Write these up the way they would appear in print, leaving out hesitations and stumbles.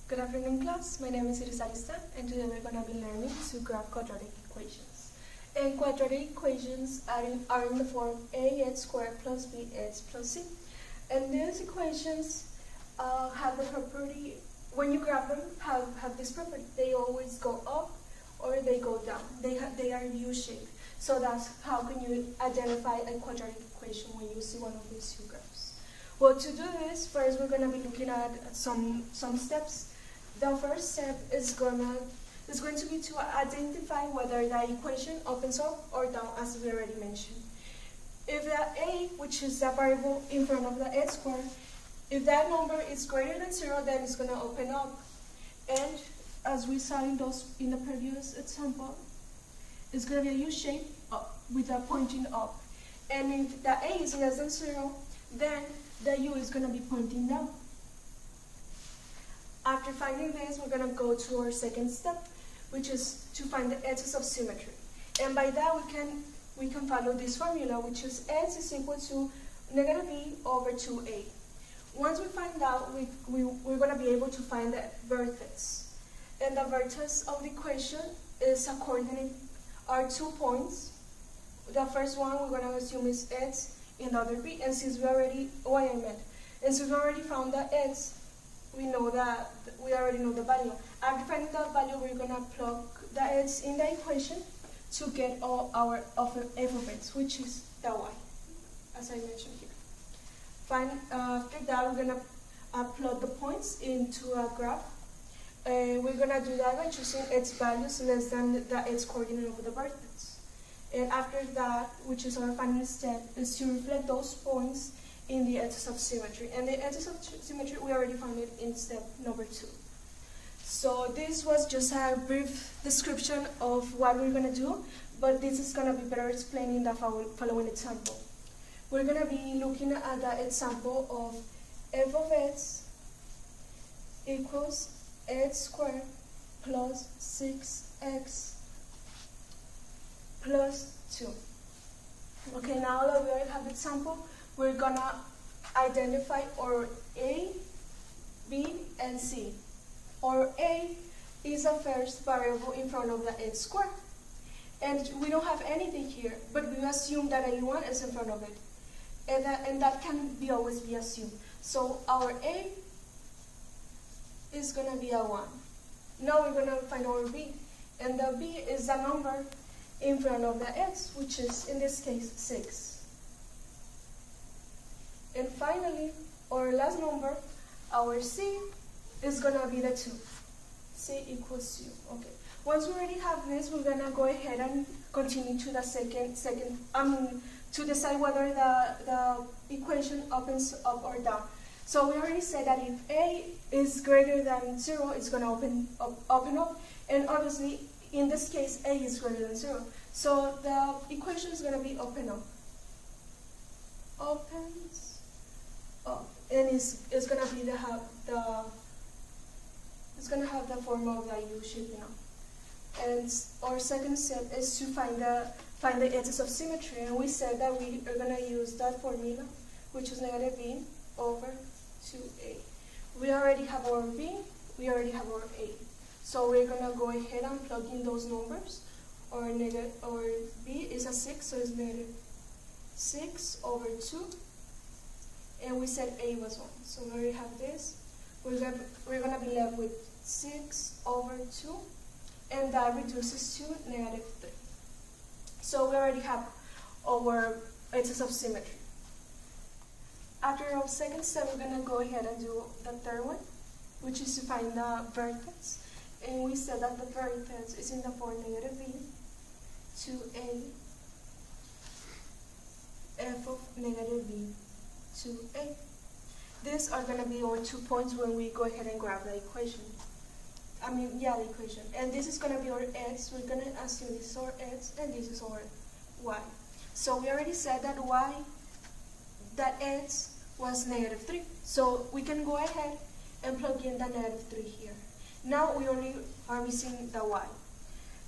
Good afternoon, class. My name is Irisarista, and today we're going to be learning to graph quadratic equations. And quadratic equations are in the form ax squared plus bx plus c. And these equations have the property, when you graph them, have this property. They always go up or they go down. They are U-shaped. So that's how can you identify a quadratic equation when you see one of these two graphs. Well, to do this, first we're going to be looking at some steps. The first step is going to be to identify whether the equation opens up or down, as we already mentioned. If the a, which is the variable in front of the x squared, if that number is greater than 0, then it's going to open up. And as we saw in the previous example, it's going to be a U shape with a pointing up. And if the a is less than 0, then the U is going to be pointing down. After finding this, we're going to go to our second step, which is to find the edges of symmetry. And by that, we can follow this formula, which is x is equal to negative b over 2a. Once we find out, we're going to be able to find the vertex. And the vertex of the equation is a coordinate, are 2 points. The first one we're going to assume is x, and the other b. And since we already, and since we already found the x, we already know the value. After finding that value, we're going to plug the x in the equation to get all our f of x, which is the y, as I mentioned here. After that, we're going to plug the points into a graph. We're going to do that by choosing x values less than the x coordinate of the vertex. And after that, which is our final step, is to reflect those points in the edges of symmetry. And the edges of symmetry, we already found it in step number 2. So this was just a brief description of what we're going to do, but this is going to be better explained in the following example. We're going to be looking at the example of f of x equals x squared plus 6x plus 2. Okay, now that we already have the example, we're going to identify our a, b, and c. Our a is the first variable in front of the x squared. And we don't have anything here, but we assume that a1 is in front of it. And that can always be assumed. So our a is going to be a 1. Now we're going to find our b. And the b is the number in front of the x, which is, in this case, 6. And finally, our last number, our c, is going to be the 2. C equals 2. Okay. Once we already have this, we're going to go ahead and continue to the to decide whether the equation opens up or down. So we already said that if a is greater than 0, it's going to open up. And obviously, in this case, a is greater than 0. So the equation is going to be open up. Opens up. And it's going to be it's going to have the form of the U shape now. And our second step is to find the edges of symmetry. And we said that we are going to use that formula, which is negative b over 2a. We already have our b, we already have our a. So we're going to go ahead and plug in those numbers. Our b is a 6, so it's negative 6 over 2. And we said a was 1. So we already have this. We're going to be left with 6 over 2. And that reduces to negative 3. So we already have our edges of symmetry. After our second step, we're going to go ahead and do the third one, which is to find the vertex. And we said that the vertex is in the form negative b to a f of negative b to a. These are going to be our 2 points when we go ahead and graph the equation. The equation. And this is going to be our x. We're going to assume this is our x and this is our y. So we already said that x was negative 3. So we can go ahead and plug in the negative 3 here. Now we only are missing the y.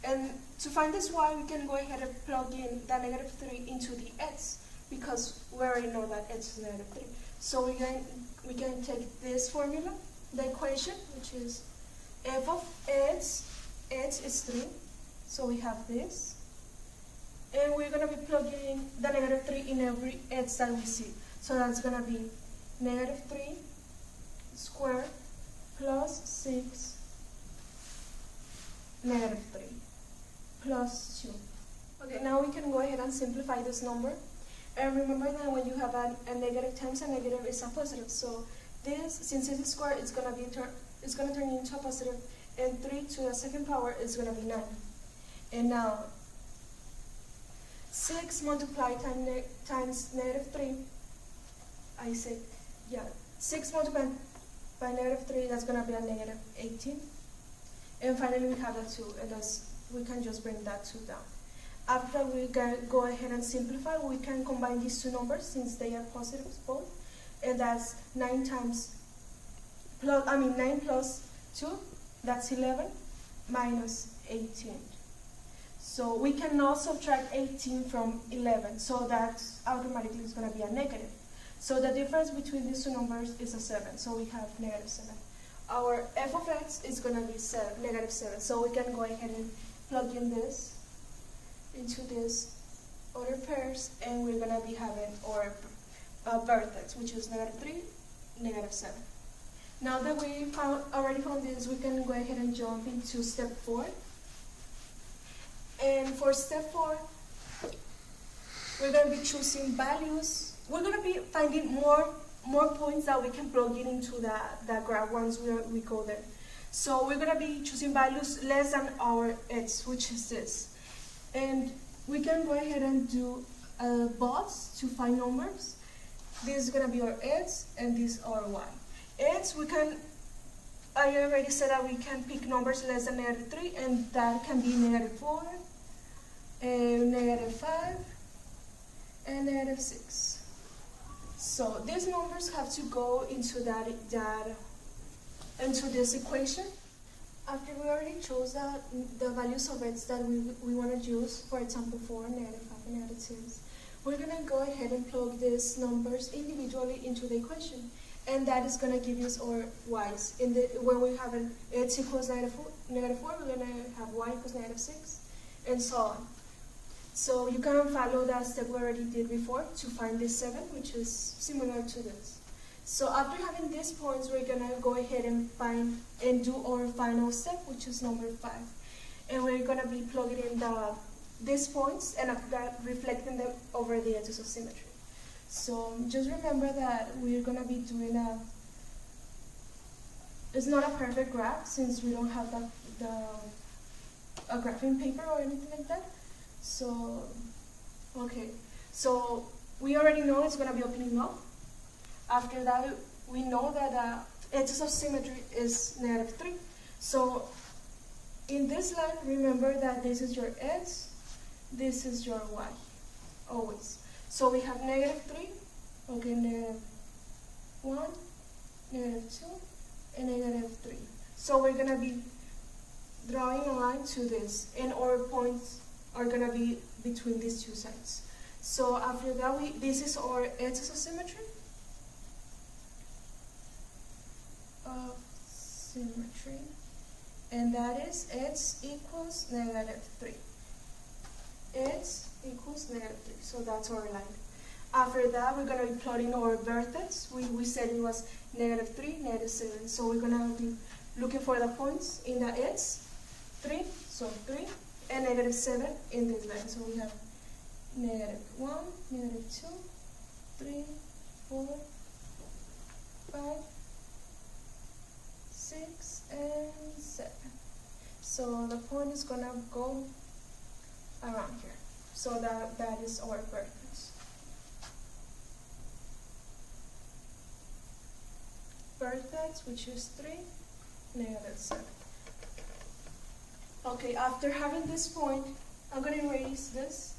And to find this y, we can go ahead and plug in the negative 3 into the x, because we already know that x is negative 3. So we can take this formula the equation, which is f of x is 3. So we have this. And we're going to be plugging in the negative 3 in every x that we see. So that's going to be negative 3 squared plus 6 negative 3 plus 2. Okay, now we can go ahead and simplify this number. And remember that when you have a negative times a negative, it's a positive. So this, since it's squared, it's going to turn into a positive, and 3 to the second power is going to be 9. And now 6 multiplied times negative 3, I say, yeah, 6 multiplied by negative 3, that's going to be a negative 18. And finally we have a 2, and we can just bring that 2 down. After we go ahead and simplify, we can combine these two numbers since they are positives both. And that's 9 plus 2, that's 11, minus 18. So we cannot subtract 18 from 11, so that automatically is going to be a negative. So the difference between these two numbers is a 7, so we have negative 7. Our f of x is going to be negative 7, so we can go ahead and plug in this into this other pairs, and we're going to be having our vertex, which is negative 3, negative 7. Now that we already found this, we can go ahead and jump into step 4. And for step 4, we're going to be choosing values. We're going to be finding more points that we can plug in into the graph once we go there. So we're going to be choosing values less than our x, which is this. And we can go ahead and do bots to find numbers. This is going to be our x, and this our y. X, I already said that we can pick numbers less than negative 3, and that can be negative 4, negative 5, and negative 6. So these numbers have to go into into this equation. After we already chose the values of x that we want to use, for example 4, negative 5, and negative 6, we're going to go ahead and plug these numbers individually into the equation. And that is going to give us our y's. When we have an x equals negative 4, we're going to have y equals negative 6, and so on. So you can follow that step we already did before to find this 7, which is similar to this. So after having these points, we're going to go ahead and find and do our final step, which is number 5. And we're going to be plugging in these points, and after that, reflecting them over the edges of symmetry. So just remember that we're going to be doing it's not a perfect graph since we don't have a graphing paper or anything like that. So, okay, so we already know it's going to be opening up. After that, we know that edges of symmetry is negative 3. So in this line, remember that this is your x, this is your y, always. So we have negative 3, okay, negative 1, negative 2, and negative 3. So we're going to be drawing a line to this, and our points are going to be between these two sides. So after that, this is our edges of symmetry. And that is x equals negative 3. X equals negative 3. So that's our line. After that, we're going to be plotting our vertex. We said it was negative 3, negative 7. So we're going to be looking for the points in the x, 3, so 3, and negative 7 in this line. So we have negative 1, negative 2, 3, 4, 5, 6, and 7. So the point is going to go around here. So that is our vertex. Vertex, which is 3, negative 7. Okay, after having this point, I'm going to erase this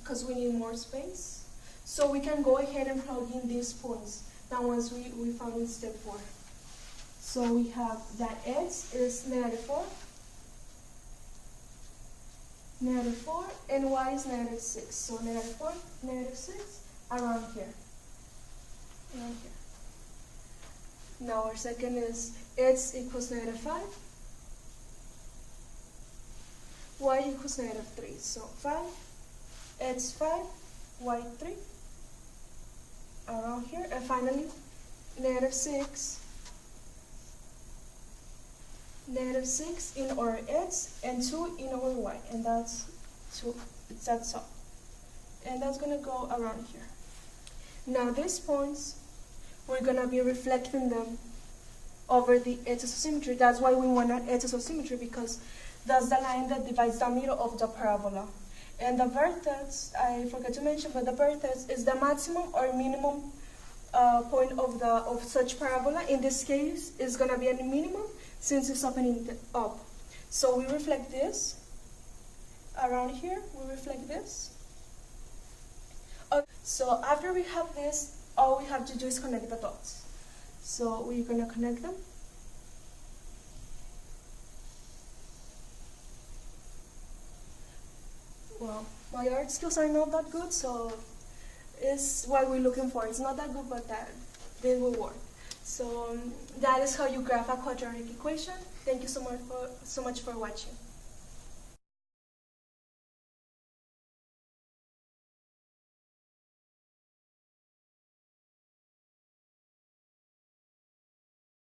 because we need more space. So we can go ahead and plug in these points. Now once we found in step 4. So we have that x is negative 4, and y is negative 6. So negative 4, negative 6, around here. Now our second is x equals negative 5, y equals negative 3. So 5, x 5, y 3, around here. And finally, negative 6 in our x and 2 in our y. And that's all. And that's going to go around here. Now these points, we're going to be reflecting them over the axis of symmetry. That's why we want an axis of symmetry, because that's the line that divides the middle of the parabola. And the vertex, I forgot to mention, but the vertex is the maximum or minimum point of such parabola. In this case, it's going to be a minimum since it's opening up. So we reflect this around here. We reflect this. So after we have this, all we have to do is connect the dots. So we're going to connect them. Well, my art skills are not that good, so it's what we're looking for. It's not that good, but they will work. So that is how you graph a quadratic equation. Thank you so much for watching.